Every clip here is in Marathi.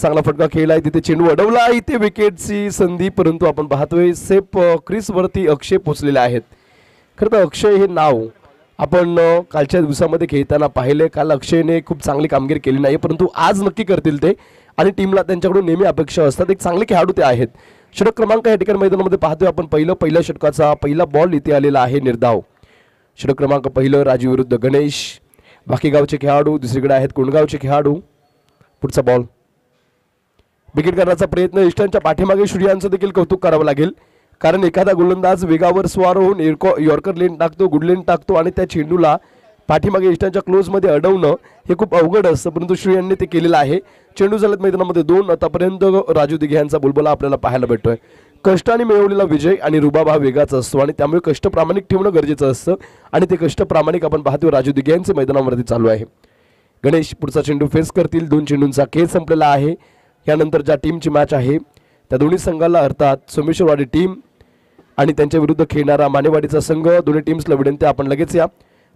चांगला फटका खेळलाय, तिथे चेंडू अडवला, इथे विकेटची संधी, परंतु आपण पाहतोय सेफ क्रीज वरती अक्षय पोहोचलेले आहेत. खरं तर अक्षय हे नाव आपण कालच्या दिवसामध्ये खेळताना पाहिले. काल अक्षयने खूप चांगली कामगिरी केली नाही, परंतु आज नक्की करतील ते आणि टीमला त्यांच्याकडून नेहमी अपेक्षा असतात. एक चांगले खेळाडू ते आहेत. षटक क्रमांक या ठिकाणी मैदानामध्ये पाहतोय आपण पहिल्या षटकाचा पहिला बॉल इथे आलेला आहे निर्धाव. षटक क्रमांक पहिलं राजू विरुद्ध गणेश. बाकी गावचे खेळाडू, दुसरीकडे आहेत कोंडगावचे खेळाडू. पुढचा बॉल विकेट करण्याचा प्रयत्न. इष्टांच्या पाठीमागे सूर्यांचं देखील कौतुक करावं लागेल, कारण एखादा गोलंदाज वेगावर स्वार होऊन यॉर्कर लेन टाकतो, गुड लेन टाकतो आणि त्या चेंडूला पाठीमागे इष्टांच्या क्लोजमध्ये अडवणं हे खूप अवघड असतं, परंतु श्रेयांनी ते केलेलं आहे. चेंडू झालेत मैदानामध्ये 2. आतापर्यंत राजू दिघे यांचा बोलबोला आपल्याला पाहायला भेटतोय. कष्टाने मिळवलेला विजय आणि रुबाब हा वेगाचा असतो आणि त्यामुळे कष्ट प्रामाणिक ठेवणं गरजेचं असतं आणि ते कष्ट प्रामाणिक आपण पाहतोय राजू दिघे यांचे मैदानावरती चालू आहे. गणेश पुढचा चेंडू फेस करतील. 2 चेंडूंचा खेळ संपलेला आहे. यानंतर ज्या टीमची मॅच आहे त्या दोन्ही संघाला अर्थात सोमेश्वरवाडी टीम आणि त्यांच्या विरुद्ध खेळणारा मानेवाडीचा संघ, दोन्ही टीम्सला विनंती आपण लगेच या.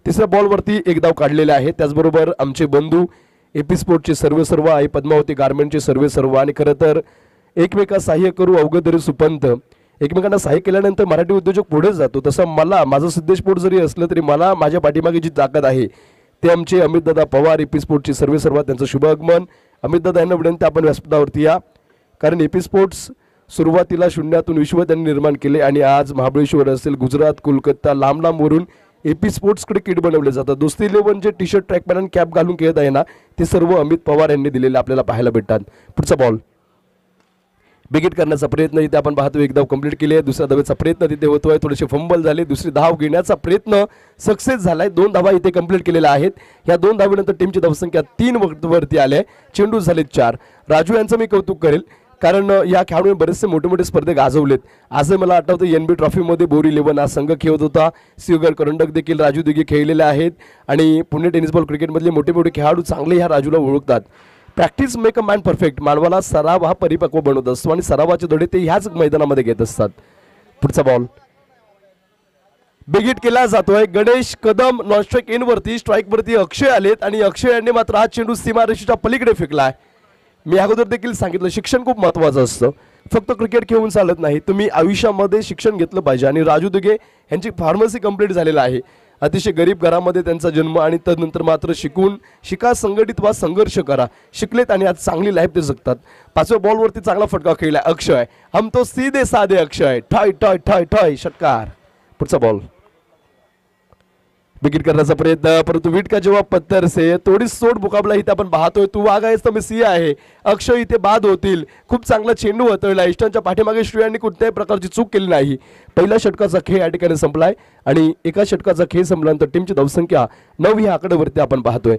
तिसऱ्या बॉलवरती एक धाव काढलेले आहे. त्याचबरोबर आमचे बंधू एपी स्पोर्टचे सर्व आहे, पद्मावती गारमेंटचे सर्व आणि खरं तर एकमेका सहाय्य करू अवघड सुपंत. एकमेकांना सहाय्य केल्यानंतर मराठी उद्योजक पुढे जातो. तसं मला माझं सिद्धेशपोर्ट जरी असलं तरी मला माझ्या पाठीमागे जी ताकद आहे ते आमचे अमितदादा पवार एपी स्पोर्टचे सर्व त्यांचं शुभ आगमन. अमितदादा यांना विनंती आपण व्यासपीठावरती या, कारण एपी स्पोर्ट्स सुरुवातीला शून्यातून विश्व त्यांनी निर्माण केले आणि आज महाबळेश्वर असेल, गुजरात, कोलकाता लांब वरून एपी स्पोर्ट्सकडे किट बनवले जातात. दोस्ती 11 जे टी शर्ट, ट्रॅक पॅन्ट आणि कॅप घालून खेळत आहे ना, ते सर्व अमित पवार यांनी दिलेले आपल्याला पाहायला भेटतात. पुढचा बॉल बिगिट करण्याचा प्रयत्न इथे आपण पाहतो. एक धाव कंप्लीट केली आहे. दुसऱ्या धावेचा प्रयत्न तिथे होतोय. थोडेसे फंबल झाले. दुसरी धाव घेण्याचा प्रयत्न सक्सेस झालाय. 2 धावा इथे कंप्लीट केलेल्या आहेत. या 2 धावेनंतर टीमची धावसंख्या 3 वरती आले. चेंडू झाले 4. राजू यांचं मी कौतुक करेल, कारण या खेळाडूने बरेचसे मोठे स्पर्धे गाजवलेत. आजही मला आठवतं NB ट्रॉफीमध्ये बोरी 11 हा संघ खेळत होता. सिवगर करंडक देखील राजू दिघे खेळलेले आहेत आणि पुणे टेनिस बॉल क्रिकेटमधले मोठे खेळाडू चांगले ह्या राजूला ओळखतात. Practice make a man perfect. मानवाला सराव हा परिपक्व बनवत असतो आणि सरावाचे धडे ते ह्याच मैदानामध्ये घेत असतात. पुढचा बॉल बिगिट केला जातोय. गणेश कदम नॉनस्ट्राईक इन वरती. स्ट्राईक वरती अक्षय आलेत आणि अक्षय यांनी मात्र हा चेंडू सीमारेषेच्या पलीकडे फेकलाय. मी अगोदर देखील सांगितलं, शिक्षण खूप महत्त्वाचं असतं. फक्त क्रिकेट खेळून चालत नाही, तुम्ही आयुष्यामध्ये शिक्षण घेतलं पाहिजे. आणि राजू दिघे यांची फार्मसी कंप्लीट झालेला आहे. अतिशय गरीब घरामध्ये त्यांचा जन्म आणि तदनंतर मात्र शिका, संघटित व्हा, संघर्ष करा. शिकलेत आणि आज चांगली लाईफ ते जगतात. 5व्या बॉलवरती चांगला फटका खेळलाय अक्षय. हम तो सीधे साधे अक्षय. ठॉय षटकार. पुढचा बॉल विकेट करण्याचा प्रयत्न, परंतु विटका जेव्हा पत्थर से थोडी सोड मुकाबला इथे आपण पाहतोय. तू वाघ आहेस तर मी सिंह आहे. अक्षय इथे बाद होतील. खूप चांगला चेंडू हाताळला. इष्टांच्या पाठीमागे श्रेयांनी कुठल्याही प्रकारची चूक केली नाही. पहिल्या षटकाचा खेळ या ठिकाणी संपलाय आणि एका षटकाचा खेळ संपल्यानंतर टीमची धावसंख्या 9 ह्या आकड्यावरती आपण पाहतोय.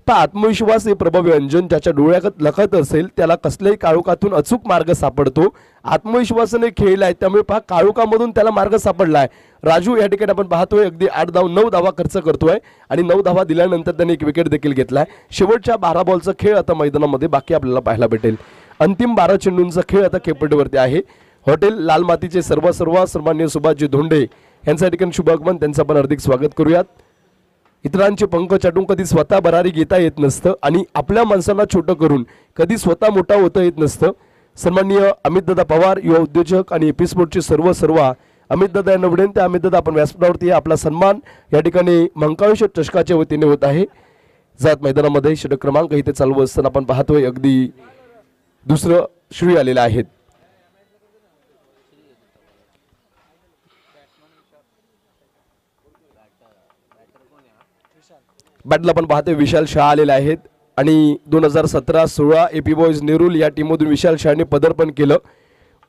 आत्मविश्वास हे प्रभावी अंजन ज्याच्या डोळ्यात लखत असेल त्याला कसल्याही काळोखातून अचूक मार्ग सापडतो. आत्मविश्वासाने खेळलाय त्यामुळे पहा काळोखामधून त्याला मार्ग सापडलाय. राजू या ठिकाणी आपण पाहतोय अगदी 9 धावा खर्च करतोय आणि 9 धावा दिल्यानंतर त्याने एक विकेट देखील घेतलाय. शेवटच्या 12 बॉलचा खेळ आता मैदानामध्ये बाकी आपल्याला पाहायला भेटेल. अंतिम 12 चेंडूंचा खेळ आता खेळपट्टीवरती आहे. हॉटेल लाल मातीचे सर्व सन्माननीय सुभाषजी धोंडे यांच्या ठिकाणी शुभ आगमन. त्यांचं आपण हार्दिक स्वागत करूयात. इतरांचे पंख चाटून कधी स्वतः भरारी घेता येत नसतं आणि आपल्या माणसांना छोटं करून कधी स्वतः मोठा होता येत नसतं. सन्माननीय अमितदादा पवार युवा उद्योजक आणि एपी स्पोर्टचे सर्व अमितदादा यांना विनंती. अमितदादा आपण व्यासपीठावरती आपला सन्मान या ठिकाणी मंकाळेश्वर चषकाच्या वतीने होत आहे. जात मैदानामध्ये षटक क्रमांक इथे चालू असताना आपण पाहतोय अगदी दुसरं श्री आलेलं आहेत. बॅटला पण पाहतोय विशाल शाह आलेले आहेत आणि 2017-16 एपी बॉयज नेरूल या टीममधून विशाल शाहने पदार्पण केलं.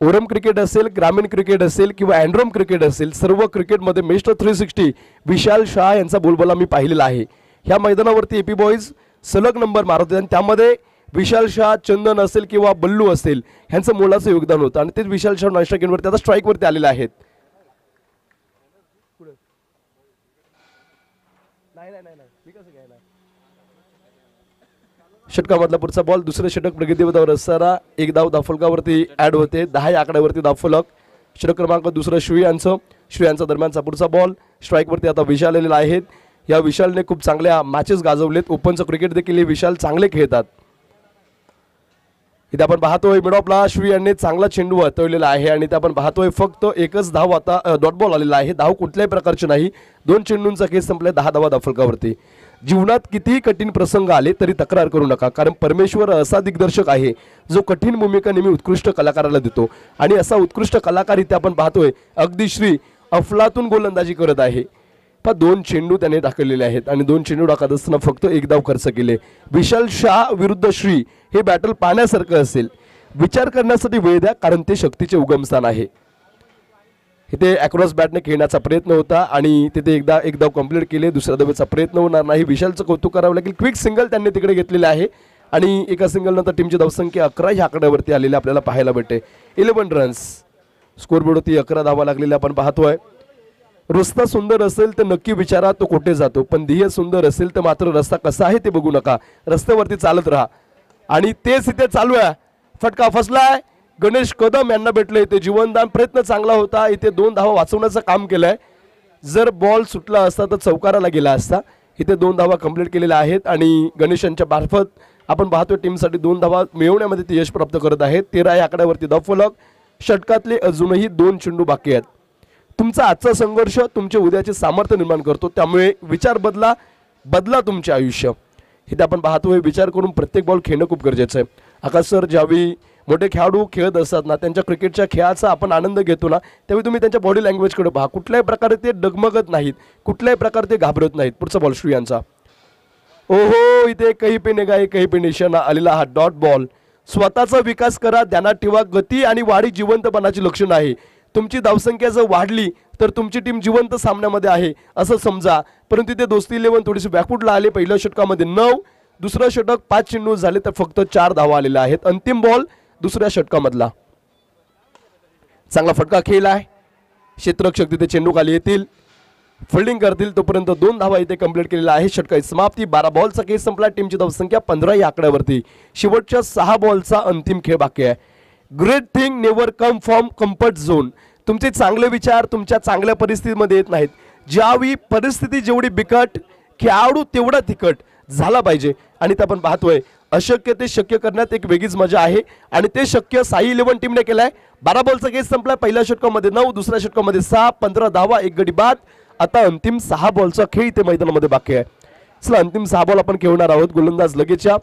ओरम क्रिकेट असेल, ग्रामीण क्रिकेट असेल किंवा अँड्रोम क्रिकेट असेल, सर्व क्रिकेटमध्ये मिस्टर 360 विशाल शाह यांचा बोलबाला मी पाहिलेला आहे. ह्या मैदानावरती एपी बॉयज सलग नंबर मारत होते आणि त्यामध्ये विशाल शाह, चंदन असेल किंवा बल्लू असेल ह्यांचं मोलाचं योगदान होतं आणि तेच विशाल शाह नॉनस्ट्राईकवरती आता स्ट्राईकवरती आलेले आहेत. षटकामधला पुढचा बॉल. दुसरं षटक प्रगतीपथावर असताना एक धाव धावफलकावरती ऍड होते. 10 आकड्यावरती धावफलक. षटक क्रमांक दुसरं श्रेयांचा दरम्यानचा पुढचा बॉल. स्ट्राईकवरती आता विशाल आलेले आहेत. या विशालने खूप चांगल्या मॅचेस गाजवलेत. ओपनचं क्रिकेट देखील हे विशाल चांगले खेळतात. इथे आपण पाहतोय मिड ऑफला श्री यांनी चांगला चेंडू वळवलेला आहे आणि इथे आपण पाहतोय फक्त एकच धाव आता डॉट बॉल आलेला आहे. धाव कुठल्याही प्रकारची नाही. 2 चेंडूंचा खेळ संपलाय 10 धावा फलकावरती. जीवनात कितीही कठीण प्रसंग आले तरी तक्रार करू नका, कारण परमेश्वर असा दिग्दर्शक आहे जो कठीण भूमिका नेहमी उत्कृष्ट कलाकाराला देतो आणि असा उत्कृष्ट कलाकार इथे आपण पाहतोय अगदी श्री अफलातून गोलंदाजी करत आहे. 2 चेंडू त्याने टाकलेले आहेत आणि 2 चेंडू टाकत असताना फक्त 1 धाव खर्च केले. विशाल शाह विरुद्ध श्री हे बॅटल पाहण्यासारखं असेल. विचार करण्यासाठी वेळ द्या, कारण ते शक्तीचे उगमस्थान आहे. इथे अक्रॉस बॅटने खेळण्याचा प्रयत्न होता आणि तिथे एक धाव कंप्लीट केले. दुसऱ्या धावेचा प्रयत्न होणार नाही. विशालचं कौतुक करावं लागेल. क्विक सिंगल त्यांनी तिकडे घेतलेले आहे आणि एका सिंगल नंतर टीमची धावसंख्या 11 ह्या आकड्यावरती आलेली आपल्याला पाहायला भेटते. 11 रन्स स्कोरबोर्डवरती 11 धावा लागलेल्या आपण पाहतोय. रस्ता सुंदर असेल तर नक्की विचारा तो कुठे जातो, पण ध्येय सुंदर असेल तर मात्र रस्ता कसा आहे ते बघू नका. रस्त्यावरती चालत राहा आणि तेच इथे चालू आहे. फटका फसलाय. गणेश कदम यांना भेटले. इथे जीवनदान प्रयत्न चांगला होता. इथे 2 धावा वाचवण्याचं काम केलंय. जर बॉल सुटला असता तर चौकाराला गेला असता. इथे 2 धावा कंप्लीट केलेल्या आहेत आणि गणेशांच्या मार्फत आपण पाहतोय टीमसाठी 2 धावा मिळवण्यामध्ये ते यश प्राप्त करत आहेत. 13 या आकड्यावरती धावफलक. षटकातले अजूनही 2 चेंडू बाकी आहेत. तुमचा आजचा संघर्ष तुमचे उद्याचे सामर्थ्य निर्माण करतो, त्यामुळे विचार बदला तुमचे आयुष्य. इथे आपण पाहतोय विचार करून प्रत्येक बॉल खेळणं खूप गरजेचं आहे. आकाश सर ज्यावेळी मोठे खेळाडू खेळत असतात ना, त्यांच्या क्रिकेटच्या खेळाचा आपण आनंद घेतो ना, त्यावेळी तुम्ही त्यांच्या बॉडी लँग्वेजकडे पहा. कुठल्याही प्रकारे ते डगमगत नाहीत, कुठल्याही प्रकारे ते घाबरत नाहीत. पुढचा बॉल श्री यांचा. ओहो, इथे कही पे निगाहे कही पे निशाणा आलेला हा डॉट बॉल. स्वतःचा विकास करा, ध्यानात ठेवा. गती आणि वाढी जिवंतपणाची लक्षण आहे. तुमची धावसंख्या जर वाढली तर तुमची टीम जिवंत सामन्यामध्ये आहे असं समजा, परंतु ते दोस्ती 11 थोडीशी बॅकफुटला आले. पहिल्या षटकामध्ये 9, दुसरं षटक 5 चेंडू झाले तर फक्त 4 धावा आलेल्या आहेत. अंतिम बॉल दुसऱ्या षटकामधला. चांगला फटका खेळला आहे. क्षेत्ररक्षक तिथे चेंडू खाली येतील, फिल्डिंग करतील, तोपर्यंत 2 धावा इथे कंप्लीट केलेला आहे. षटकाची समाप्ती. 12 बॉलचा खेळ संपला. टीमची धावसंख्या 15 या आकड्यावरती. शेवटच्या 6 बॉलचा अंतिम खेळ बाकी आहे. Great thing never come from comfort zone. तुमचे चांगले विचार तुमच्या चांगल्या परिस्थितीमध्ये येत नाहीत. ज्यावेळी परिस्थिती जेवढी बिकट, खेळाडू तेवढा तिखट झाला पाहिजे. आणि ते आपण पाहतोय अशक्य ते शक्य करण्यात एक वेगळीच मजा आहे आणि ते शक्य साई 11 टीमने केलाय. 12 बॉलचा खेळ संपला. पहिल्या षटकामध्ये 9, दुसऱ्या षटकामध्ये 6, 15 धावा, 1 गडी बाद. आता अंतिम 6 बॉलचा खेळ इथे मैदानामध्ये बाकी आहे. चला अंतिम 6 बॉल आपण खेळणार आहोत. गोलंदाज लगेचच्या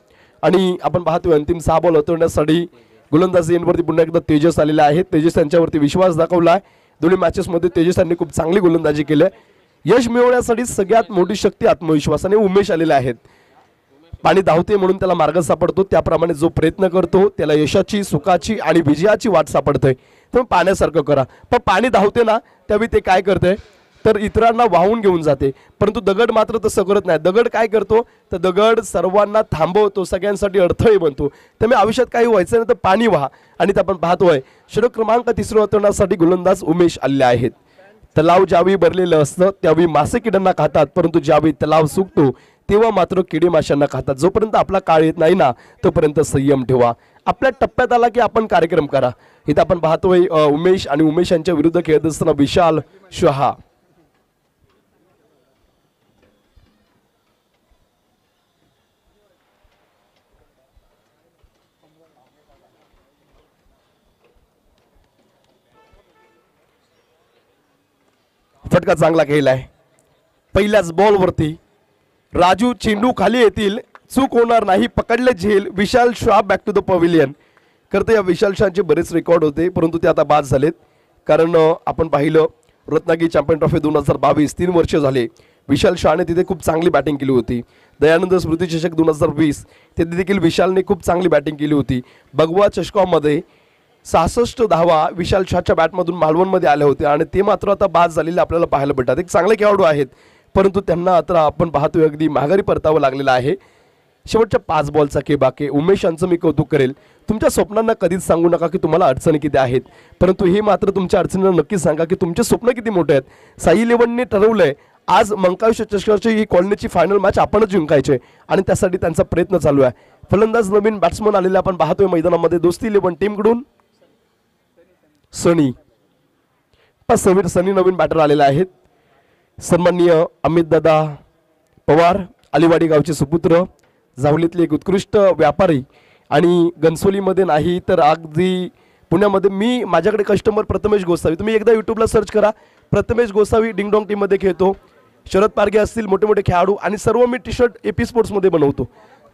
आणि आपण पाहतोय अंतिम 6 बॉल उतरण्यासाठी गोलंदाजी यांवरती पुन्हा एकदा तेजस आलेला आहे. तेजस यांच्यावरती विश्वास दाखवला आहे. दोन्ही मॅचेसमध्ये तेजस यांनी खूप चांगली गोलंदाजी केली. यश मिळवण्यासाठी सगळ्यात मोठी शक्ती आत्मविश्वास आणि उमेश आलेले आहेत. पाणी धावते म्हणून त्याला मार्ग सापडतो, त्याप्रमाणे जो प्रयत्न करतो त्याला यशाची, सुखाची आणि विजयाची वाट सापडते. तर पाण्यासारखं करा. पण पाणी धावते ना त्यावेळी ते काय करते तर इतरांना वाहून घेऊन जाते, परंतु दगड मात्र तसं करत नाही. दगड काय करतो तर दगड सर्वांना थांबवतो, सगळ्यांसाठी अडथळे बनतो. त्यामुळे आयुष्यात काही व्हायचं नाही तर पाणी व्हा. आणि ते आपण पाहतोय षटक क्रमांक 3 उतरण्यासाठी गोलंदाज उमेश आले आहेत. तलाव ज्यावेळी भरलेलं असतं त्यावेळी मासे किड्यांना खातात, परंतु ज्यावेळी तलाव सुकतो तेव्हा मात्र किडे माशांना खातात. जोपर्यंत आपला काळ येत नाही ना तोपर्यंत संयम ठेवा. आपल्या टप्प्यात आला की आपण कार्यक्रम करा. इथं आपण पाहतोय उमेश आणि उमेश यांच्या विरुद्ध खेळत असताना विशाल शहा. फटका चांगला खेळलाय. पहिल्याच बॉलवरती राजू चेंडू खाली येतील, चूक होणार नाही, पकडले झेल. Vishal Shah back to the pavilion. करते या विशाल शाहचे बरेच रेकॉर्ड होते परंतु ते आता बाद झालेत. कारण आपण पाहिलं रत्नागिरी चॅम्पियन ट्रॉफी 2022 3 वर्ष झाले विशाल शाहने तिथे खूप चांगली बॅटिंग केली होती. दयानंद स्मृती चषक 2020 तिथे देखील विशालने खूप चांगली बॅटिंग केली होती. भगवा चषकामध्ये 66 धावा विशाल शाहच्या बॅटमधून मालवणमध्ये आल्या होत्या आणि ते मात्र आता बाद झालेले आपल्याला पाहायला भेटतात. एक चांगले खेळाडू आहेत परंतु त्यांना आता आपण पाहतोय अगदी माघारी परतावं लागलेलं आहे. शेवटच्या 5 बॉलचा खेळ बाकी. उमेश यांचं मी कौतुक करेल. तुमच्या स्वप्नांना कधीच सांगू नका की तुम्हाला अडचणी किती आहेत, परंतु हे मात्र तुमच्या अडचणींना नक्की सांगा की तुमचे स्वप्न किती मोठे आहेत. साई 11ने ठरवलंय आज मंकाविश्व चषकाची ही कॉलनीची फायनल मॅच आपणच जिंकायचे आणि त्यासाठी त्यांचा प्रयत्न चालू आहे. फलंदाज नवीन बॅट्समन आलेले आपण पाहतोय मैदानामध्ये. दोस्ती 11 टीमकडून सनी सनी नवीन बॅटर आलेले आहेत. सन्माननीय अमित दादा पवार, अलिवाडी गावचे सुपुत्र, जावलीतले एक उत्कृष्ट व्यापारी आणि घनसोलीमध्ये नाही तर अगदी पुण्यामध्ये मी माझ्याकडे कस्टमर प्रथमेश गोसावी, तुम्ही एकदा यूट्यूबला सर्च करा, प्रथमेश गोसावी डिंगडॉंग टीममध्ये खेळतो. शरद पारगे असतील, मोठे मोठे खेळाडू आणि सर्व मी टी शर्ट AP स्पोर्ट्समध्ये बनवतो.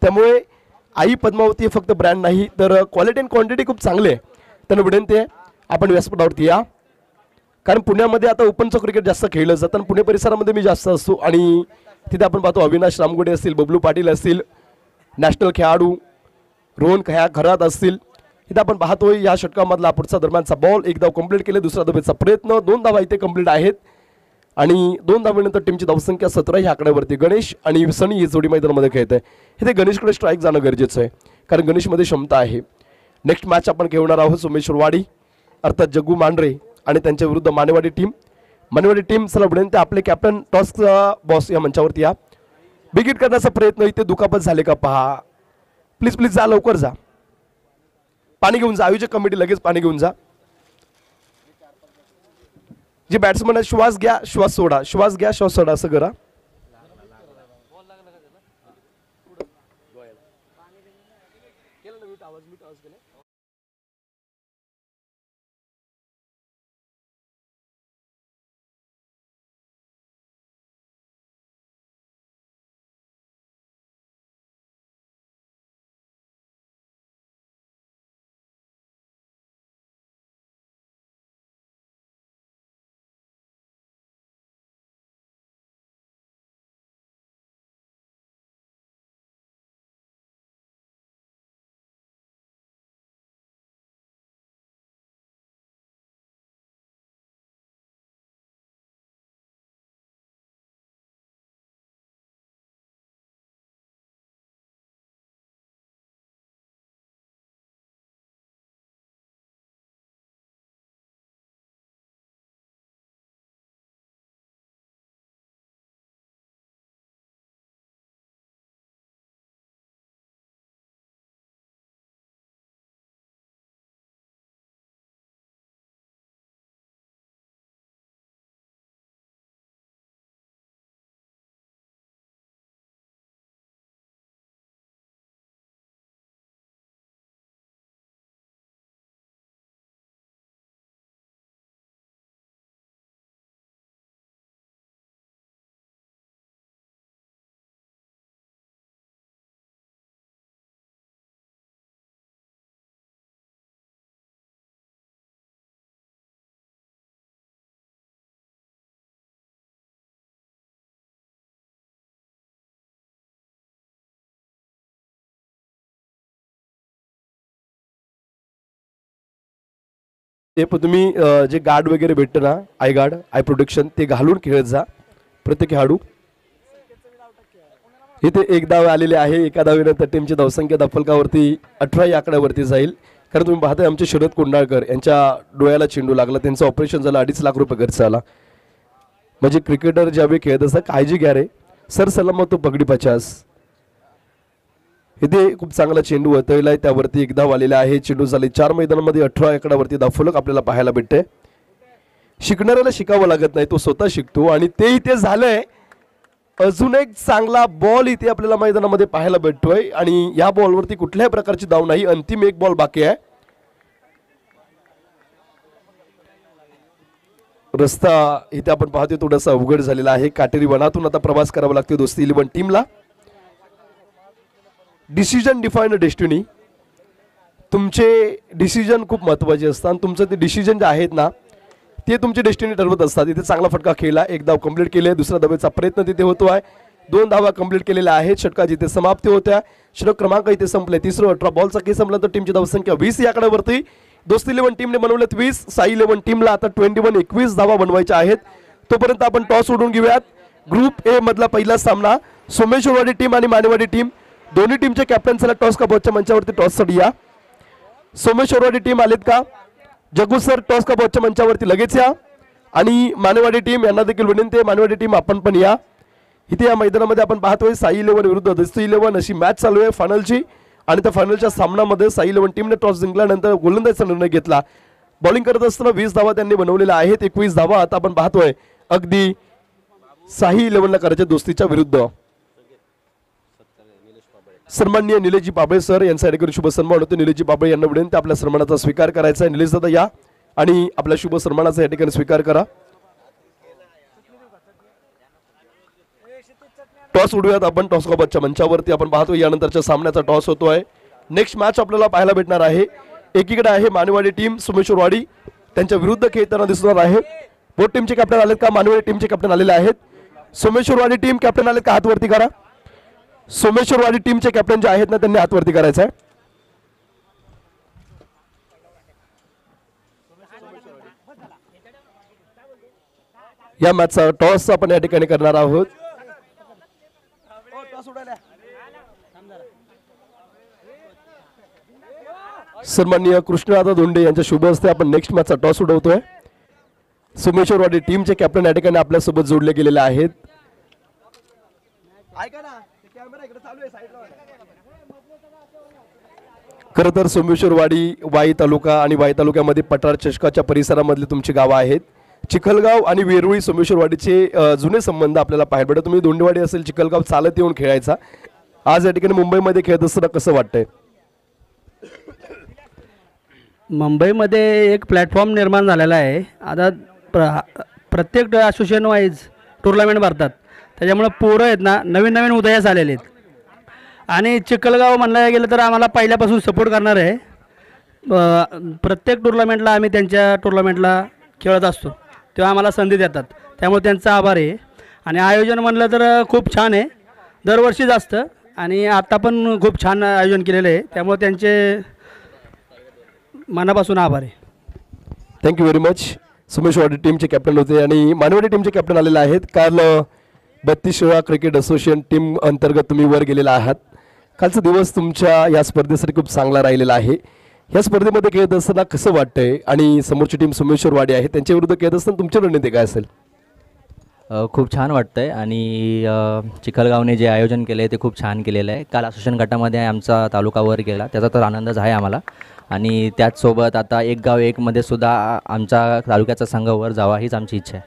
त्यामुळे आई पद्मावती फक्त ब्रँड नाही तर क्वालिटी अँड क्वांटिटी खूप चांगली आहे. त्यांना विनंती आहे आपण व्यासपीठावरती या, कारण पुण्यामध्ये आता ओपनचं क्रिकेट जास्त खेळलं जातं आणि पुणे परिसरामध्ये मी जास्त असतो आणि तिथे आपण पाहतो अविनाश रामगुडे असतील, बबलू पाटील असतील, नॅशनल खेळाडू रोहन खरात असतील. इथे आपण पाहतोय या षटकामधला पुढचा दरम्यानचा बॉल, एक धाव कंप्लीट केले, दुसरा धावेचा प्रयत्न, 2 धावा इथे कंप्लीट आहेत आणि 2 धावेनंतर टीमची धावसंख्या 17 ह्या आकड्यावरती. गणेश आणि सनी ही जोडी मैदानामध्ये खेळत आहे. इथे गणेशकडे स्ट्राईक जाणं गरजेचं आहे कारण गणेशमध्ये क्षमता आहे. नेक्स्ट मॅच आपण खेळणार आहोत सोमेश्वरवाडी अर्थात जग्गू मांढरे आणि त्यांच्या विरुद्ध मानेवाडी टीम. मानेवाडी टीम चला विनंती आपले कॅप्टन टॉसचा बॉस या मंचावरती या. बिगिट करण्याचा प्रयत्न, इथे दुखापत झाले का पहा, प्लीज प्लीज जा, लवकर जा, पाणी घेऊन जा, आयोजक कमिटी लगेच पाणी घेऊन जा. जे बॅट्समन आहे श्वास घ्या श्वास सोडा, श्वास घ्या श्वास सोडा असं करा. ते पण तुम्ही जे गार्ड वगैरे भेटतं ना, आय गार्ड आय प्रोटेक्शन ते घालून खेळत जा प्रत्येक खेळाडू. इथे एक धाव आलेले आहे, एका धावेनंतर टीमची धावसंख्या दफलकावरती 18 या आकड्यावरती जाईल. कारण तुम्ही पाहताय आमचे शरद कोंडाळकर यांच्या डोळ्याला चेंडू लागला, त्यांचं ऑपरेशन झालं, 2.5 लाख रुपये खर्च आला. म्हणजे क्रिकेटर ज्यावेळी खेळत असतात काळजी घ्या रे सर, सलामत तो पगडी 50. इथे खूप चांगला चेंडू वतळलाय, त्यावरती एक धाव आलेला आहे. चेंडू झाले 4 मैदानामध्ये 18 आकड्यावरती धावफलक आपल्याला पाहायला भेटते. शिकणाऱ्याला शिकावं लागत नाही, तो स्वतः शिकतो आणि ते इथे झालंय. अजून एक चांगला बॉल इथे आपल्याला मैदानामध्ये पाहायला भेटतोय आणि या बॉलवरती कुठल्याही प्रकारची धाव नाही. अंतिम एक बॉल बाकी आहे. रस्ता इथे आपण पाहतोय थोडासा अवघड झालेला आहे. काटेरी वनातून आता प्रवास करावा लागतो दोस्ती 11 टीमला. Decision define destiny. तुमचे डिसिजन खूप महत्त्वाचे असतात. तुमचं ते डिसिजन जे आहेत ना ते तुमची डेस्टिनी ठरवत असतात. इथे चांगला फटका खेळला, एक धाव कंप्लीट केली, दुसरा धावेचा प्रयत्न तिथे होतो आहे. 2 धावा कंप्लीट केलेल्या आहेत. षटकाची इथे समाप्ती होत्या. षटक क्रमांक इथे संपले. 18 बॉलचा खेळ संपला तर टीमची धावसंख्या 20 या आकड्यावरती. दोस्ती 11 टीमने बनवलेत 20, साई 11 टीमला आता 21 धावा बनवायच्या आहेत. तोपर्यंत आपण टॉस उडून घेऊयात. ग्रुप ए मधला पहिला सामना सोमेश्वरवाडी टीम आणि मानेवाडी टीम, दोन्ही टीमचे कॅप्टन चला टॉस का बॉलच्या मंचावरती टॉससाठी या. सोमेश्वरवाडी टीम आलेत का? जग्गू सर टॉस का बॉलच्या मंचावरती लगेच या. आणि मानेवाडी टीम यांना देखील विनंती आहे, मानेवाडी टीम आपण पण या. इथे या मैदानामध्ये आपण पाहतोय साई 11 विरुद्ध दोस्ती 11 अशी मॅच चालू आहे फायनलची. आणि त्या फायनलच्या सामन्यामध्ये साई 11 टीमने टॉस जिंकल्यानंतर गोलंदाजीचा निर्णय घेतला. बॉलिंग करत असताना 20 धावा त्यांनी बनवलेल्या आहेत. 21 धावा आता आपण पाहतोय अगदी साई 11ला करायच्या दोस्तीच्या विरुद्ध. सन्माननीय निलेशजी बाबळे सर यांचा या ठिकाणी शुभ सन्मान होतो. निलेशजी बाबळे यांना विनंती आपल्या सन्मानाचा स्वीकार करायचा आहे. निलेश दादा या आणि आपल्या शुभ सन्मानाचा या ठिकाणी स्वीकार करा. टॉस उडूयात आपण. टॉस सोबतच्या मंचावरती आपण पाहतो यानंतरच्या सामन्याचा टॉस होतोय. नेक्स्ट मॅच आपल्याला पाहायला भेटणार आहे. एकीकडे आहे मानवाडी टीम सोमेश्वरवाडी, त्यांच्या विरुद्ध खेळताना दिसणार आहे. बोथ टीमचे कॅप्टन आलेत का? मानवाडी टीमचे कॅप्टन आलेले आहेत. सोमेश्वरवाडी टीम कॅप्टन आलेत का? हातवरती करा. सोमेश्वरवाडी टीमचे कॅप्टन जे आहेत ना त्यांनी हातवरती करायचं आहे. या मॅचचा टॉस आपण या ठिकाणी करणार आहोत. सन्माननीय कृष्णदादा धोंडे यांच्या शुभ हस्ते आपण नेक्स्ट मॅचचा टॉस उडवतोय. सोमेश्वरवाडी टीमचे कॅप्टन या ठिकाणी आपल्यासोबत जोडले गेलेले आहेत. खरं तर सोमेश्वरवाडी वाई तालुका आणि वाई तालुक्यामध्ये पठार चषकाच्या परिसरामधली तुमची गावं आहेत. चिखलगाव आणि वेरुळी सोमेश्वरवाडीचे जुने संबंध आपल्याला पाहायला भेटतात. तुम्ही दोंडेवाडी असेल चिखलगाव चालत येऊन खेळायचा. आज या ठिकाणी मुंबईमध्ये खेळत असताना कसं वाटतंय? मुंबईमध्ये एक प्लॅटफॉर्म निर्माण झालेला आहे. आता प्रत्येक असोसिएशन वाईज टुर्नामेंट भरतात, त्याच्यामुळे पोरं आहेत ना नवीन नवीन उदयास आलेले आहेत. आणि चिखलगाव म्हणलं गेलं तर आम्हाला पहिल्यापासून सपोर्ट करणार आहे. प्रत्येक टुर्नामेंटला आम्ही त्यांच्या टुर्नामेंटला खेळत असतो, तेव्हा आम्हाला संधी देतात, त्यामुळे त्यांचा आभार आहे. आणि आयोजन म्हणलं तर खूप छान आहे, दरवर्षीच असतं आणि आता पण खूप छान आयोजन केलेलं आहे, त्यामुळे त्यांचे मनापासून आभार आहे. Thank you very much. सोमेश्वरवाडी टीमचे कॅप्टन होते आणि मानवाडी टीमचे कॅप्टन आलेले आहेत. काल 32 क्रिकेट असोसिएशन टीम अंतर्गत तुम्ही वर गेलेला आहात. कालचा दिवस तुमच्या या स्पर्धेसाठी खूप चांगला राहिलेला आहे. या स्पर्धेमध्ये खेळत असताना कसं वाटतंय आणि समोरची टीम सोमेश्वरवाडी आहे त्यांच्या विरुद्ध खेळत असताना तुमची रणनीती काय असेल? खूप छान वाटतंय आणि चिखलगावने जे आयोजन केलं आहे ते खूप छान केलेलं आहे. काल असोसिएशन गटामध्ये आमचा तालुका वर गेला, त्याचा तर आनंदच आहे आम्हाला. आणि त्याचसोबत आता एक गाव एकमध्ये सुद्धा आमचा तालुक्याचा संघ वर जावा हीच आमची इच्छा आहे.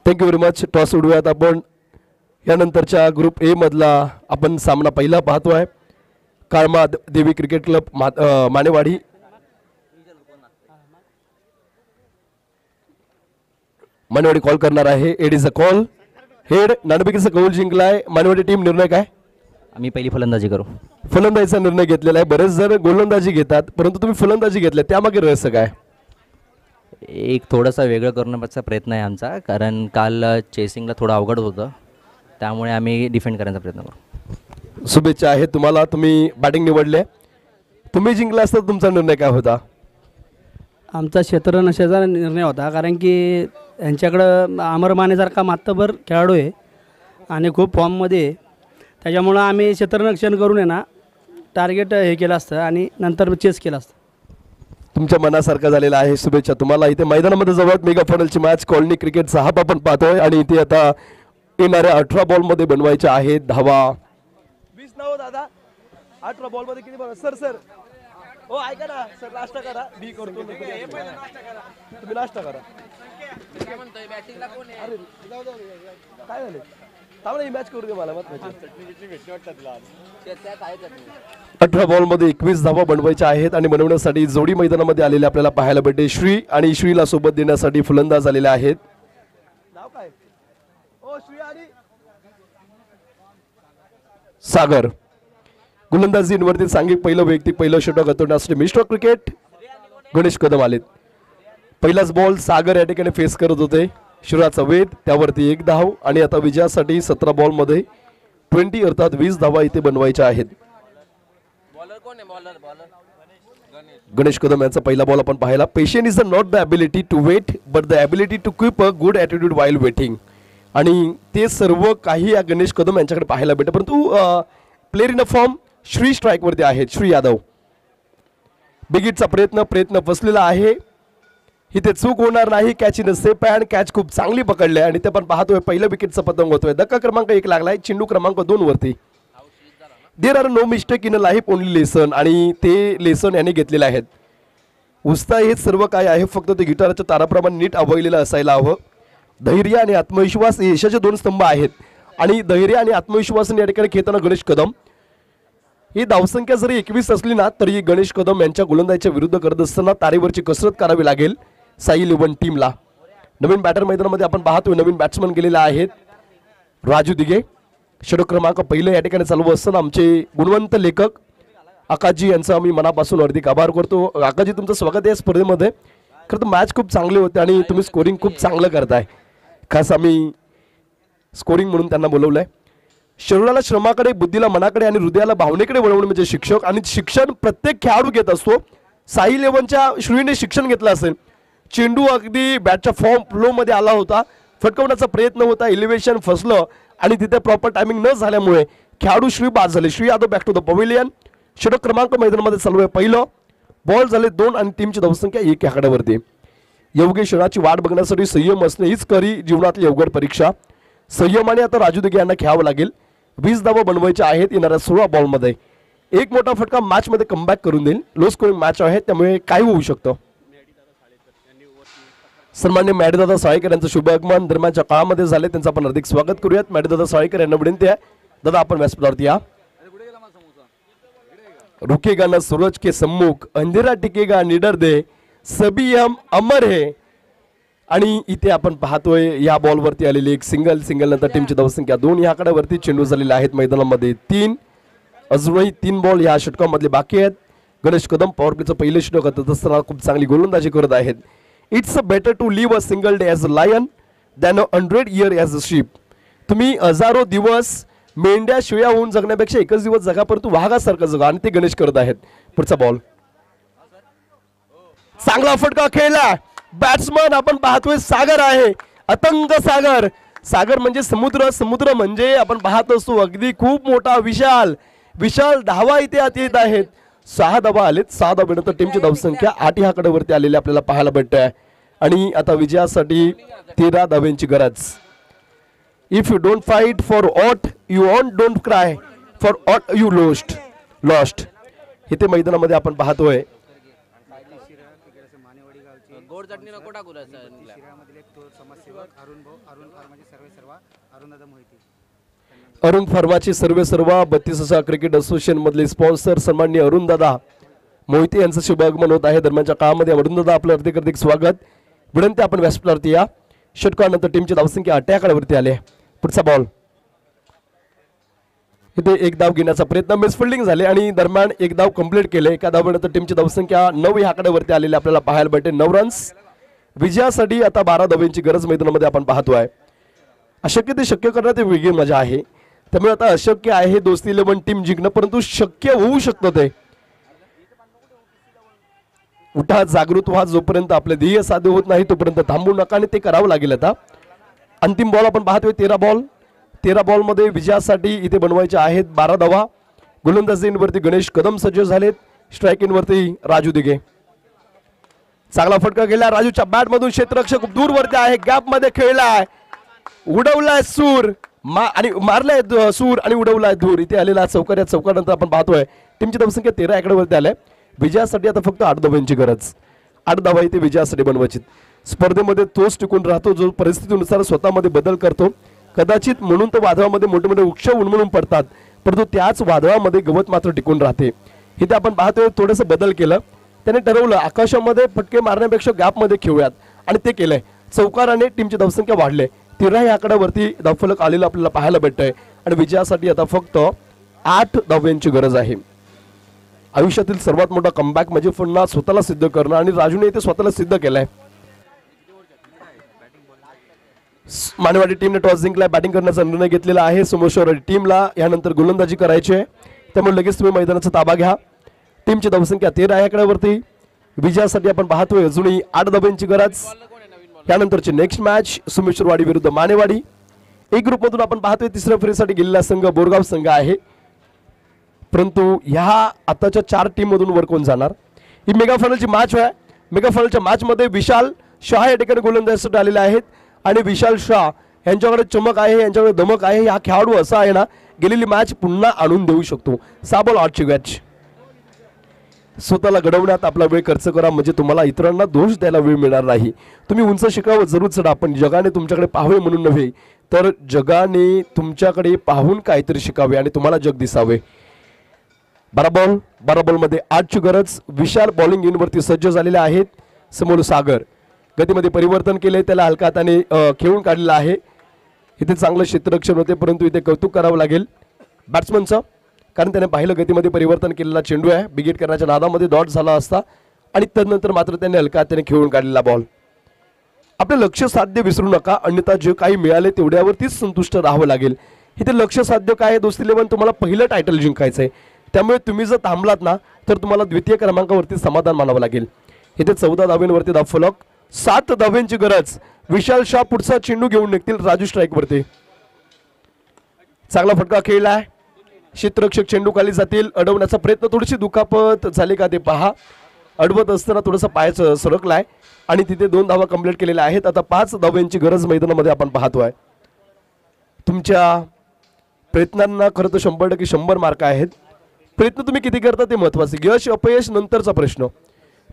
Thank you very much. टॉस उडवूयात आपण. यानंतरच्या ग्रुप ए मधला आपण सामना पहिला पाहतो आहे. Kalma Devi cricket club Manewadi. Manewadi call करणार आहे. It is a call head. नाणेफेकीचा कौल जिंकलाय मानेवाडी टीम. निर्णय काय? आम्ही पहिली फलंदाजी करू. फलंदाजीचा निर्णय घेतलेला आहे. बरेच जण गोलंदाजी घेतात, परंतु तुम्ही फलंदाजी घेतल्या, त्यामागे रहस्य काय? एक थोडासा वेगळं करण्याचा प्रयत्न आहे आमचा, कारण काल चेसिंगला थोडं अवघड होतं, त्यामुळे आम्ही डिफेंड करण्याचा प्रयत्न करू. शुभेच्छा आहेत तुम्हाला. तुम्ही बॅटिंग निवडले. तुम्ही जिंकला असता तुमचा निर्णय काय होता? आमचा क्षेत्ररक्षणाचा निर्णय होता, कारण की यांच्याकडं अमर मानेसारखा मातबर खेळाडू आहे आणि खूप फॉर्ममध्ये आहे, त्याच्यामुळं आम्ही क्षेत्ररक्षण करून आहे ना टार्गेट हे केलं असतं आणि नंतर चेस केलं असतं. तुमच्या मनासारखं झालेलं आहे. शुभेच्छा तुम्हाला. इथे मैदानामध्ये जवळ मेगा फायनलची मॅच कॉलनी क्रिकेट 6 आपण पाहतोय आणि इथे आता येणाऱ्या 18 बॉलमध्ये बनवायच्या आहेत धावा. 20 नाव दादा. 18 बॉलमध्ये किती बॉल? सर हो ऐका ना सर, नाश्ता करा. बी करतो तुम्ही नाश्ता करा. काय झालं? ही मॅच करू दे मला. 18 बॉलमध्ये 21 धावा बनवायच्या आहेत आणि बनवण्यासाठी जोडी मैदानामध्ये आलेले आपल्याला पाहायला भेटते. श्री आणि श्रीला सोबत देण्यासाठी फलंदाज आलेले आहेत. नाव काय? ओ श्री आणि सागर. गोलंदाजीवरती सांघिक पहिलं व्यक्ती पहिलं षटक हातवण्यासाठी मिस्टर क्रिकेट गणेश कदम आलेत. पहिलाच बॉल सागर या ठिकाणी फेस करत होते. शिराचा वेध, त्यावरती 1 धाव आणि आता विजयासाठी 17 बॉलमध्ये 20 अर्थात 20 धावा इथे बनवायच्या आहेत. गणेश कदम यांचा पहिला बॉल आपण पाहिला. Patience is not the ability to wait but the ability to keep a good attitude while waiting. आणि ते सर्व काही या गणेश कदम यांच्याकडे पाहायला भेटतं. परंतु player in a form Shri स्ट्राईकवरती आहेत. श्री यादव. बिगिटचा प्रयत्न फसलेला आहे. इथे चूक होणार नाही. कॅच इन सेफ आहे आणि कॅच खूप चांगली पकडली आहे आणि ते पण पाहतोय पहिल्या विकेटचा पतंग होतोय. धक्का क्रमांक 1 लागलाय. चेंडू क्रमांक 2 वरती. There are no mistake in a life only lesson आणि ते लेसन याने घेतलेले आहेत. उत्साह हे सर्व काय आहे, फक्त ते गिटारच्या ताराप्रमाणे नीट आवळलेलं असायला हवं. धैर्य आणि आत्मविश्वास हे यशाचे 2 स्तंभ आहेत आणि धैर्य आणि आत्मविश्वासाने या ठिकाणी खेळताना गणेश कदम ही धावसंख्या जरी 21 असली ना तरी गणेश कदम यांच्या गोलंदाजीच्या विरुद्ध करत असताना तारेवरची कसरत करावी लागेल साई 11 टीमला. नवीन बॅटर मैदानामध्ये आपण पाहतोय, नवीन बॅट्समन गेलेले आहेत राजू दिघे. षटक क्रमांक पहिले या ठिकाणी चालू असताना आमचे गुणवंत लेखक आकाशजी यांचा आम्ही मनापासून हार्दिक आभार करतो. आकाशजी, तुमचं स्वागत आहे या स्पर्धेमध्ये. खरं तर मॅच खूप चांगली होते आणि तुम्ही स्कोरिंग खूप चांगलं करताय. खास आम्ही स्कोरिंग म्हणून त्यांना बोलवलंय. शरीराला श्रमाकडे, बुद्धीला मनाकडे आणि हृदयाला भावनेकडे वळवणे म्हणजे शिक्षक, आणि शिक्षण प्रत्येक खेळाडू घेत असतो. साई 11च्या श्रीने शिक्षण घेतलं असेल. चेंडू अगदी बॅटच्या फ्लोमध्ये आला होता, फटकवण्याचा प्रयत्न होता, इलिव्हेशन फसलं आणि तिथे प्रॉपर टायमिंग न झाल्यामुळे खेळाडू श्री बाद झाले. Shri Yadav back to the pavilion. षटक क्रमांक मैदानामध्ये चालू आहे. पहिलं बॉल झाले 2 आणि टीमची धावसंख्या 1 या आकड्यावरती. योग्य क्षणाची वाट बघण्यासाठी संयम असणे हीच खरी जीवनातली अवघड परीक्षा. संयमाने आता राजू दिघे यांना खेळावं लागेल. 20 धावा बनवायच्या आहेत येणाऱ्या 16 बॉलमध्ये. एक मोठा फटका मॅचमध्ये कमबॅक करून देईल. लो स्कोरिंग मॅच आहे, त्यामुळे काय होऊ शकतं. सन्मान्य मॅडीदादा साळेकर यांचं शुभ आगमन दरम्यानच्या काळामध्ये झाले, त्यांचं आपण हार्दिक स्वागत करूयात. मॅडीदादा साळेकर यांना विनंती आहे, दादा आपण व्यासपीठावरती या. रुकेगा ना सूरज के सम्मुख, अंधेरा टिकेगा निडर दे, सभी हम अमर है. आणि इथे आपण पाहतोय या बॉलवरती आलेली एक सिंगल नंतर टीमची धावसंख्या 2 या आकड्यावरती. चेंडू झालेले आहेत मैदानामध्ये 3. अजूनही 3 बॉल या षटकामधले बाकी आहेत. गणेश कदम पॉवर प्लेचं पहिले षटक करत असताना खूप चांगली गोलंदाजी करत आहेत. It's better to live a single day as a lion than 100 year as a sheep. तुम्ही हजारो दिवस मेंढ्या शिळ्या होऊन जगण्यापेक्षा एकच दिवस जगा, परंतु वाघासारखं जगा, आणि ते गणेश करत आहेत. पुढचा बॉल चांगला फटका खेळला. बॅट्समन आपण पाहतोय सागर आहे, अतंग सागर. सागर म्हणजे समुद्र, समुद्र म्हणजे आपण पाहत असतो अगदी खूप मोठा विशाल धावा इथे आत येत आहेत. 6 धावा आलेत. 6 धाव्यानंतर टीमची धावसंख्या 8 या आकड्यावरती आलेली आपल्याला पाहायला भेटते. आणि आता विजयासाठी 13 धाव्यांची गरज. If you don't fight for what you want, don't cry for what you lost. इथे मैदानामध्ये आपण पाहतोय अरुण फार्माचे सर्व 32 क्रिकेट असोसिएशन मधले स्पॉन्सर सन्माननीय अरुण दादा मोहिते यांचं शुभ आगमन होत आहे. दरम्यानच्या काळामध्ये अरुण दादा आपलं हार्दिक स्वागत. विनंती आपण व्यासपीठावरती या. षटकानंतर टीमची धावसंख्या 8 आकड्यावरती आले. पुढचा बॉल इथे एक धाव घेण्याचा प्रयत्न, मिसफिल्डिंग झाले आणि दरम्यान एक धाव कंप्लीट केले. एका धावेनंतर टीमची धावसंख्या 9 या आकड्यावरती आलेली आपल्याला पाहायला भेटते. 9 रन्स. विजयासाठी आता 12 धाव्यांची गरज मैदानामध्ये आपण पाहतोय. अशक्य ते शक्य करण्यात वेगळी मजा आहे. त्यामुळे आता अशक्य आहे दोस्ती 11 टीम जिंकणं, परंतु शक्य होऊ शकतं ते. उठा, जागृत व्हा. जोपर्यंत आपले ध्येय साध्य होत नाही तोपर्यंत थांबू नका आणि ते करावं लागेल. आता अंतिम बॉल आपण पाहतोय. 13 बॉलमध्ये विजयासाठी इथे बनवायचे आहेत 12 धावा. गोलंदाजीवरती गणेश कदम सज्ज झालेत. स्ट्रायकिंगवरती राजू दिघे. चांगला फटका गेला राजूच्या बॅट मधून. क्षेत्ररक्षक दूरवरती आहे, गॅप मध्ये खेळलाय, उडवलाय सूर आणि मारलाय सूर आणि उडवलाय धूर. इथे आलेला चौकार, या चौकारानंतर आपण पाहतोय टीमची धावसंख्या 13 आकड्यावरती आलाय. विजयासाठी आता फक्त 8 धावांची गरज. 8 धावा इथे विजयासाठी बनवायची. स्पर्धेमध्ये तोच टिकून राहतो जो परिस्थितीनुसार स्वतःमध्ये बदल करतो. कदाचित म्हणून तर वादळामध्ये मोठे मोठे वृक्ष उन्मळून पडतात, परंतु त्याच वादळामध्ये गवत मात्र टिकून राहते. इथे आपण पाहतोय थोडंसं बदल केलं. त्याने ठरवलं आकाशामध्ये फटके मारण्यापेक्षा गॅपमध्ये खेळूयात आणि ते केलंय. चौकाराने टीमची धावसंख्या वाढले. 13 या आकड्यावरती धावफलक आलेला आपल्याला पाहायला भेटतंय आणि विजयासाठी आता फक्त 8 धाव्यांची गरज आहे. आयुष्यातील सर्वात मोठा कमबॅक म्हणजे पुन्हा स्वतःला सिद्ध करणं आणि राजूने इथे स्वतःला सिद्ध केलंय. मानेवाडी टीमने टॉस जिंकलाय. बॅटिंग करण्याचा निर्णय घेतलेला आहे. सोमेश्वर टीमला यानंतर गोलंदाजी करायची आहे, त्यामुळे लगेच तुम्ही मैदानाचा ताबा घ्या. टीमची धावसंख्या 13 या आकड्यावरती. विजयासाठी आपण पाहतोय अजूनही 8 धाव्यांची गरज. यानंतरची नेक्स्ट मॅच सोमेश्वरवाडी विरुद्ध मानेवाडी. एक ग्रुपमधून आपण पाहतोय तिसऱ्या फेरीसाठी गेलेला संघ बोरगाव संघ आहे, परंतु ह्या आताच्या 4 टीम मधून वर कोण जाणार. ही मेगा फायनलची मॅच आहे. मेगा फायनलच्या मॅच मध्ये विशाल शाह या ठिकाणी गोलंदाजीसाठी आलेले आहेत आणि विशाल शाह यांच्याकडे चमक आहे, यांच्याकडे दमक आहे. हा खेळाडू असा आहे ना, गेलेली मॅच पुन्हा आणून देऊ शकतो. 6 बॉल 8ची मॅच. स्वतःला घडवण्यात आपला वेळ खर्च करा, म्हणजे तुम्हाला इतरांना दोष द्यायला वेळ मिळणार नाही. तुम्ही उंच शिकावं, जरूर चढा, पण जगाने तुमच्याकडे पाहावे म्हणून नव्हे, तर जगाने तुमच्याकडे पाहून काहीतरी शिकावे आणि तुम्हाला जग दिसावे. 12 बॉलमध्ये 8ची गरज. विशाल बॉलिंग इनवरती सज्ज झालेले आहेत. समोर सागर गतीमध्ये परिवर्तन केले, त्याला हलका हाताने खेळून काढलेला आहे. इथे चांगलं क्षेत्ररक्षण होते, परंतु इथे कौतुक करावं लागेल बॅट्समनचं, कारण त्याने पाहिलं गतीमध्ये परिवर्तन केलेला चेंडू आहे. बिगेट करण्याच्या नादामध्ये डॉट झाला असता आणि तदनंतर मात्र त्याने हलका हाताने खेळून काढलेला बॉल. आपले लक्ष साध्य विसरू नका, अन्यथा जे काही मिळाले तेवढ्यावरतीच संतुष्ट राहावं लागेल. इथे लक्ष साध्य काय आहे दोस्ती 11, तुम्हाला पहिलं टायटल जिंकायचं आहे. त्यामुळे तुम्ही जर थांबलात ना तर तुम्हाला द्वितीय क्रमांकावरती समाधान मानावं लागेल. इथे 14 धाब्यांवरती धावफलक, 7 धाब्यांची गरज. विशाल शाह पुढचा चेंडू घेऊन निघतील राजू स्ट्राईकवरती. चांगला फटका खेळलाय. क्षेत्ररक्षक चेंडू खाली जातील, अडवण्याचा प्रयत्न, थोडीशी दुखापत झाली का ते पहा. अडवत असताना थोडंसं पायाचं सरकलाय आणि तिथे 2 धावा कंप्लीट केलेल्या आहेत. आता 5 धाव्यांची गरज मैदानामध्ये आपण पाहतोय. तुमच्या प्रयत्नांना खरं तर 100% 100 मार्क आहेत. प्रयत्न तुम्ही किती करता ते महत्त्वाचे. यश अपयश नंतरचा प्रश्न.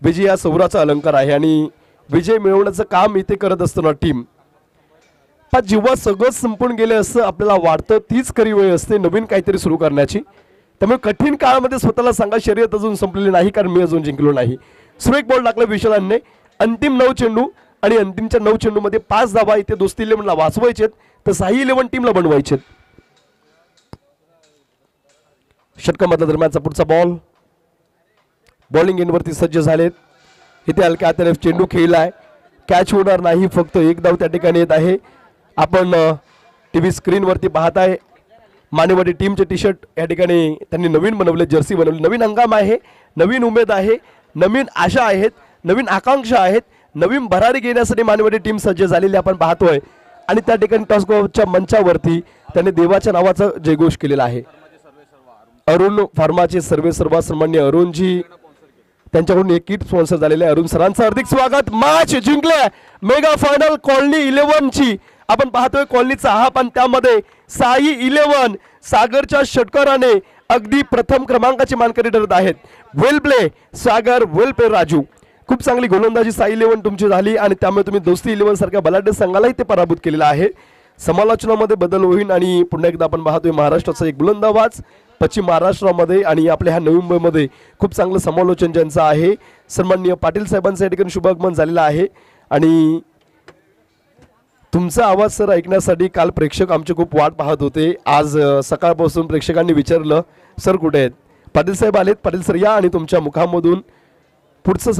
विजय हा सौराचा अलंकार आहे आणि विजय मिळवण्याचं काम इथे करत असताना टीम पण जेव्हा सगळं संपून गेले असं आपल्याला वाटतं तीच खरी वेळ असते नवीन काहीतरी सुरू करण्याची. त्यामुळे कठीण काळामध्ये स्वतःला सांगा शर्यत अजून संपलेली नाही, कारण मी अजून जिंकलो नाही. सुरेख बॉल टाकला विशालांनी. अंतिम 9 चेंडू आणि अंतिमच्या 9 चेंडूमध्ये 5 धावा इथे दोस्ती 11ला वाचवायचेत, तर साई 11 टीमला बनवायचेत. षटकामधल्या दरम्यानचा पुढचा बॉल. बॉलिंग इनवरती सज्ज झालेत. इथे हलक्या हाताने चेंडू खेळलाय, कॅच होणार नाही, फक्त 1 धाव त्या ठिकाणी येत आहे. आपण टीव्ही स्क्रीनवरती पाहताय मानेवाडी टीमचे टी शर्ट या ठिकाणी त्यांनी नवीन बनवले, जर्सी बनवली. नवीन हंगाम आहे, नवीन उमेद आहे, नवीन आशा आहेत, नवीन आकांक्षा आहेत, नवीन भरारी घेण्यासाठी मानेवाडी टीम सज्ज झालेली आपण पाहतोय. आणि त्या ठिकाणी टॉसगोच्या मंचावरती त्यांनी देवाच्या नावाचा जयघोष केलेला आहे. अरुण फार्माचे सर्व सन्मान्य अरुणजी, त्यांच्याकडून एक किट स्पॉन्सर झालेले आहे. अरुण सरांचं हार्दिक स्वागत. मॅच जिंकले मेगा फायनल कॉलनी 11 ची आपण पाहतोय. कॉलनीचा हा पण त्यामध्ये साई 11 सागरच्या षटकाराने अगदी प्रथम क्रमांकाची मानकरी ठरत आहेत. वेल प्ले सागर, वेल प्ले राजू. खूप चांगली गोलंदाजी साई 11 तुमची झाली आणि त्यामुळे तुम्ही दोस्ती 11 सारख्या बलाढ्य संघालाही ते पराभूत केलेला आहे. समालोचनामध्ये बदल होईल आणि पुन्हा एकदा आपण पाहतोय महाराष्ट्राचा एक बुलंदाबाज पश्चिम महाराष्ट्रामध्ये आणि आपल्या ह्या नवी मुंबईमध्ये खूप चांगलं समालोचन ज्यांचं आहे. सन्माननीय पाटील साहेबांचं या ठिकाणी शुभागमन झालेलं आहे. आणि तुमचा आवाज सर ऐकण्यासाठी काल प्रेक्षक आमचे खूप वाट पाहत होते. आज सकाळपासून प्रेक्षकांनी विचारलं सर कुठे आहेत. पाटील साहेब आलेत. पाटील सर या आणि तुमच्या मुखामधून पुढचं